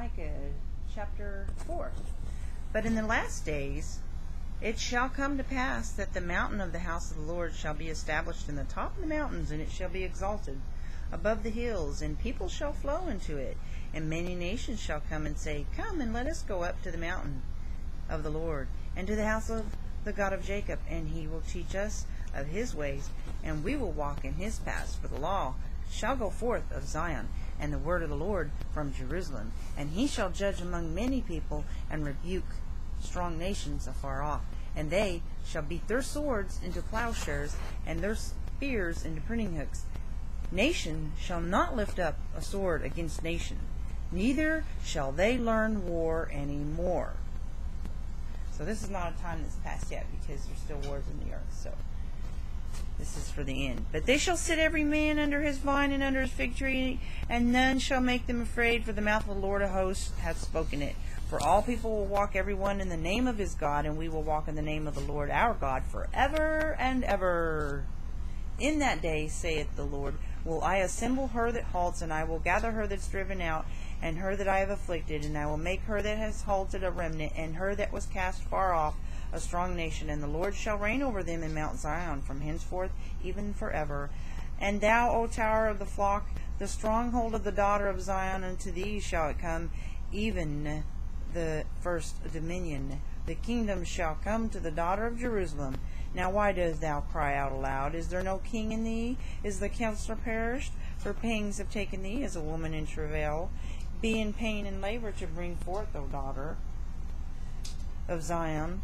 Micah chapter 4. But in the last days it shall come to pass that the mountain of the house of the Lord shall be established in the top of the mountains, and it shall be exalted above the hills, and people shall flow into it. And many nations shall come and say, Come, and let us go up to the mountain of the Lord, and to the house of the God of Jacob, and he will teach us of his ways, and we will walk in his paths. For the law shall go forth of Zion, and the word of the Lord from Jerusalem. And he shall judge among many people, and rebuke strong nations afar off. And they shall beat their swords into plowshares, and their spears into pruning hooks. Nation shall not lift up a sword against nation, neither shall they learn war any more. So this is not a time that's passed yet, because there's still wars in the earth. So this is for the end. But they shall sit every man under his vine and under his fig tree, and none shall make them afraid, for the mouth of the Lord of hosts hath spoken it. For all people will walk every one in the name of his God, and we will walk in the name of the Lord our God forever and ever. In that day, saith the Lord, will I assemble her that halts, and I will gather her that's driven out, and her that I have afflicted, and I will make her that has halted a remnant, and her that was cast far off a strong nation. And the Lord shall reign over them in Mount Zion from henceforth even forever. And thou, O tower of the flock, the stronghold of the daughter of Zion, unto thee shall it come, even the first dominion. The kingdom shall come to the daughter of Jerusalem. Now why dost thou cry out aloud? Is there no king in thee? Is the counselor perished? For pangs have taken thee as a woman in travail. Be in pain and labor to bring forth, O daughter of Zion,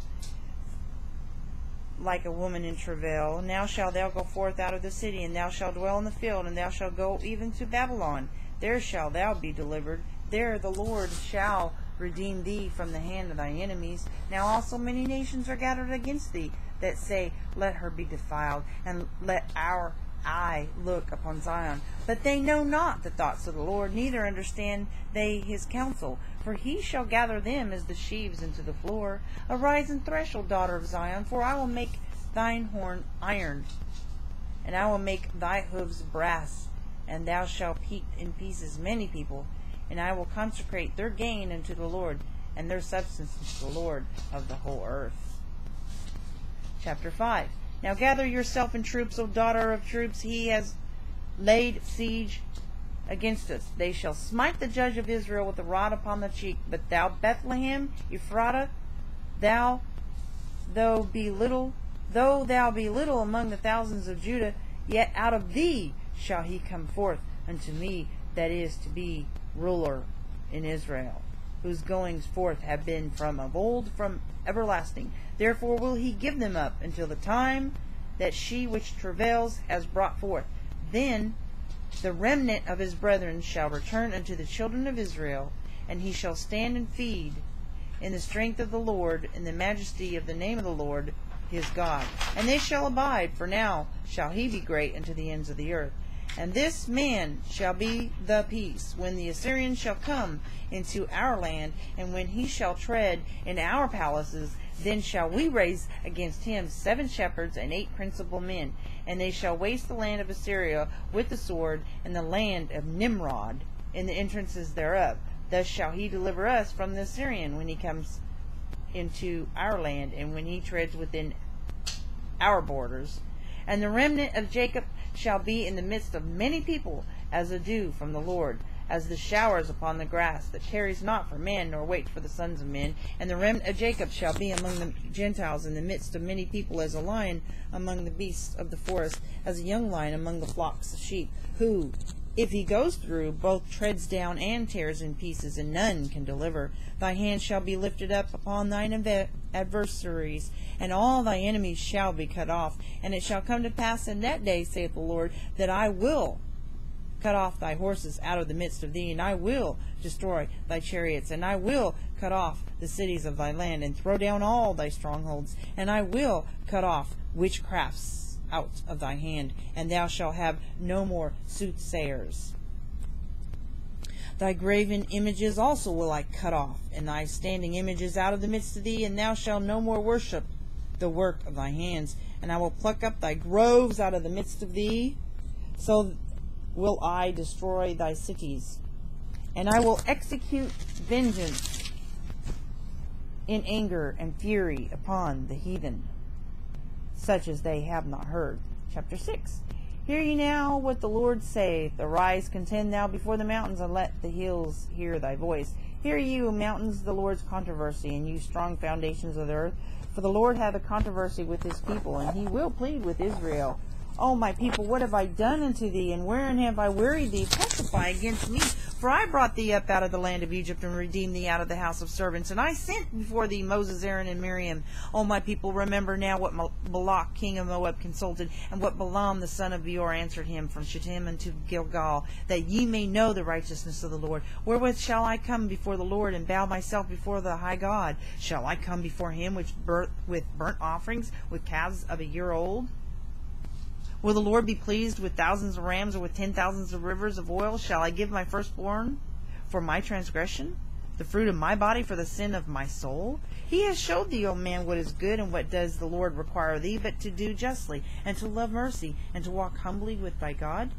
like a woman in travail. Now shalt thou go forth out of the city, and thou shalt dwell in the field, and thou shalt go even to Babylon. There shalt thou be delivered. There the Lord shall redeem thee from the hand of thy enemies. Now also many nations are gathered against thee, that say, Let her be defiled, and let our eye look upon Zion. But they know not the thoughts of the Lord, neither understand they his counsel. For he shall gather them as the sheaves into the floor. Arise and thresh, O daughter of Zion, for I will make thine horn iron, and I will make thy hoofs brass, and thou shalt beat in pieces many people. And I will consecrate their gain unto the Lord, and their substance unto the Lord of the whole earth. Chapter 5. Now gather yourself in troops, O daughter of troops. He has laid siege against us. They shall smite the judge of Israel with a rod upon the cheek. But thou, Bethlehem Ephratah, though thou be little among the thousands of Judah, yet out of thee shall he come forth unto me, that is to be ruler in Israel, whose goings forth have been from of old, from everlasting. Therefore will he give them up until the time that she which travails has brought forth. Then the remnant of his brethren shall return unto the children of Israel, and he shall stand and feed in the strength of the Lord, in the majesty of the name of the Lord his God. And they shall abide, for now shall he be great unto the ends of the earth. And this man shall be the peace, when the Assyrian shall come into our land, and when he shall tread in our palaces, then shall we raise against him 7 shepherds and 8 principal men, and they shall waste the land of Assyria with the sword, and the land of Nimrod in the entrances thereof. Thus shall he deliver us from the Assyrian when he comes into our land, and when he treads within our borders. And the remnant of Jacob shall be in the midst of many people, as a dew from the Lord, as the showers upon the grass, that tarries not for man, nor waits for the sons of men. And the remnant of Jacob shall be among the Gentiles in the midst of many people, as a lion among the beasts of the forest, as a young lion among the flocks of sheep, who, if he goes through, both treads down and tears in pieces, and none can deliver. Thy hand shall be lifted up upon thine adversaries, and all thy enemies shall be cut off. And it shall come to pass in that day, saith the Lord, that I will cut off thy horses out of the midst of thee, and I will destroy thy chariots, and I will cut off the cities of thy land, and throw down all thy strongholds, and I will cut off witchcrafts out of thy hand, and thou shalt have no more soothsayers. Thy graven images also will I cut off, and thy standing images out of the midst of thee, and thou shalt no more worship the work of thy hands. And I will pluck up thy groves out of the midst of thee, so will I destroy thy cities. And I will execute vengeance in anger and fury upon the heathen, such as they have not heard. Chapter 6. Hear ye now what the Lord saith. Arise, contend thou before the mountains, and let the hills hear thy voice. Hear ye, O mountains, the Lord's controversy, and you strong foundations of the earth. For the Lord hath a controversy with his people, and he will plead with Israel. O my people, what have I done unto thee, and wherein have I wearied thee? Testify against me. For I brought thee up out of the land of Egypt, and redeemed thee out of the house of servants. And I sent before thee Moses, Aaron, and Miriam. O my people, remember now what Balak king of Moab consulted, and what Balaam the son of Beor answered him from Shittim unto Gilgal, that ye may know the righteousness of the Lord. Wherewith shall I come before the Lord, and bow myself before the high God? Shall I come before him with burnt offerings, with calves of a year old? Will the Lord be pleased with thousands of rams, or with 10,000s of rivers of oil? Shall I give my firstborn for my transgression, the fruit of my body for the sin of my soul? He has showed thee, O man, what is good, and what does the Lord require thee, but to do justly, and to love mercy, and to walk humbly with thy God?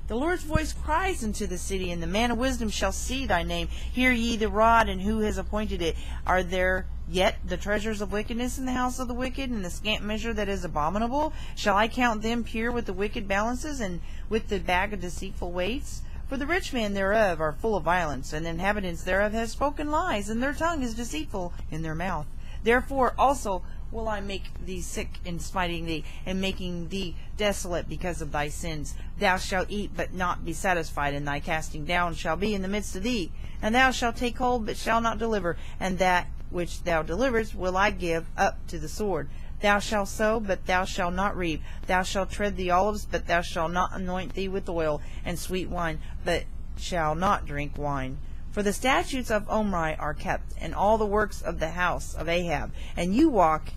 The Lord's voice cries into the city, and the man of wisdom shall see thy name. Hear ye the rod, and who has appointed it? Are there yet the treasures of wickedness in the house of the wicked, and the scant measure that is abominable? Shall I count them pure with the wicked balances, and with the bag of deceitful weights? For the rich man thereof are full of violence, and the inhabitants thereof have spoken lies, and their tongue is deceitful in their mouth. Therefore also will I make thee sick in smiting thee, and making thee desolate because of thy sins. Thou shalt eat, but not be satisfied, and thy casting down shall be in the midst of thee. And thou shalt take hold, but shalt not deliver, and that which thou deliverest will I give up to the sword. Thou shalt sow, but thou shalt not reap. Thou shalt tread the olives, but thou shalt not anoint thee with oil, and sweet wine, but shalt not drink wine. For the statutes of Omri are kept, and all the works of the house of Ahab, and you walk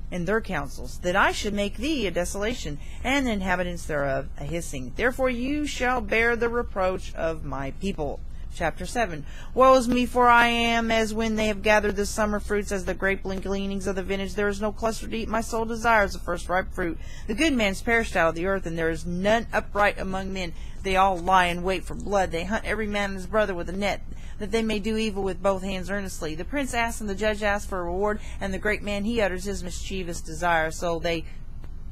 in their counsels, that I should make thee a desolation, and the inhabitants thereof a hissing. Therefore you shall bear the reproach of my people. Chapter 7. Woe is me, for I am as when they have gathered the summer fruits, as the grape gleanings of the vintage. There is no cluster to eat, my soul desires the first ripe fruit. The good man's perished out of the earth, and there is none upright among men. They all lie in wait for blood. They hunt every man and his brother with a net, that they may do evil with both hands earnestly. The prince asks, and the judge asks for a reward, and the great man, he utters his mischievous desire, so they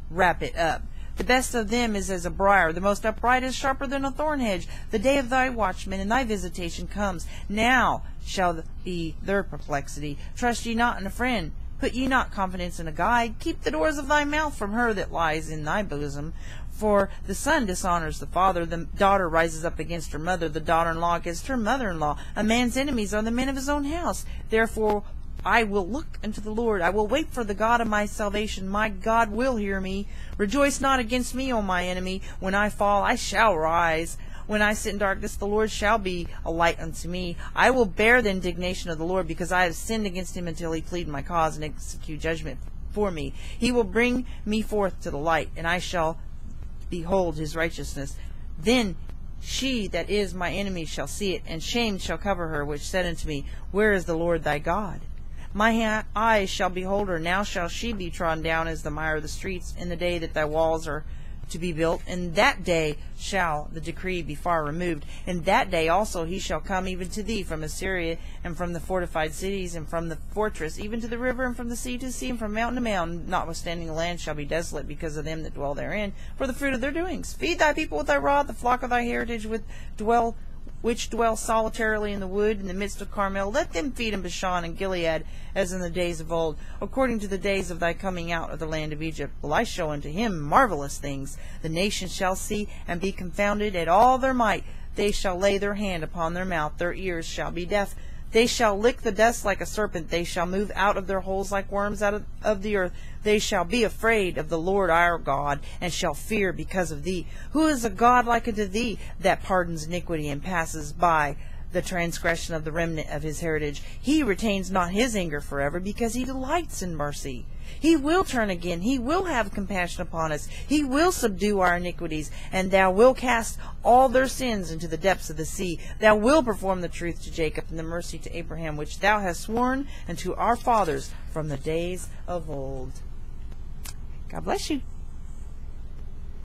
wrap it up. The best of them is as a briar, the most upright is sharper than a thorn hedge. The day of thy watchman and thy visitation comes. Now shall be their perplexity. Trust ye not in a friend. Put ye not confidence in a guide. Keep the doors of thy mouth from her that lies in thy bosom. For the son dishonors the father, the daughter rises up against her mother, the daughter-in-law against her mother-in-law. A man's enemies are the men of his own house. Therefore I will look unto the Lord. I will wait for the God of my salvation. My God will hear me. Rejoice not against me, O my enemy. When I fall, I shall rise. When I sit in darkness, the Lord shall be a light unto me. I will bear the indignation of the Lord, because I have sinned against him, until he plead my cause and execute judgment for me. He will bring me forth to the light, and I shall behold his righteousness. Then she that is my enemy shall see it, and shame shall cover her, which said unto me, Where is the Lord thy God? My eyes shall behold her. Now shall she be trodden down as the mire of the streets, in the day that thy walls are to be built. In that day shall the decree be far removed. In that day also he shall come even to thee from Assyria, and from the fortified cities, and from the fortress, even to the river, and from the sea to sea, and from mountain to mountain. Notwithstanding the land shall be desolate because of them that dwell therein, for the fruit of their doings. Feed thy people with thy rod, the flock of thy heritage which dwell solitarily in the wood, in the midst of Carmel. Let them feed in Bashan and Gilead, as in the days of old, according to the days of thy coming out of the land of Egypt. Will I show unto him marvelous things? The nations shall see and be confounded at all their might. They shall lay their hand upon their mouth, their ears shall be deaf. They shall lick the dust like a serpent. They shall move out of their holes like worms out of the earth. They shall be afraid of the Lord our God, and shall fear because of thee. Who is a God like unto thee, that pardons iniquity, and passes by the transgression of the remnant of his heritage? He retains not his anger forever, because he delights in mercy. He will turn again. He will have compassion upon us. He will subdue our iniquities, and thou wilt cast all their sins into the depths of the sea. Thou wilt perform the truth to Jacob, and the mercy to Abraham, which thou hast sworn unto our fathers from the days of old. God bless you.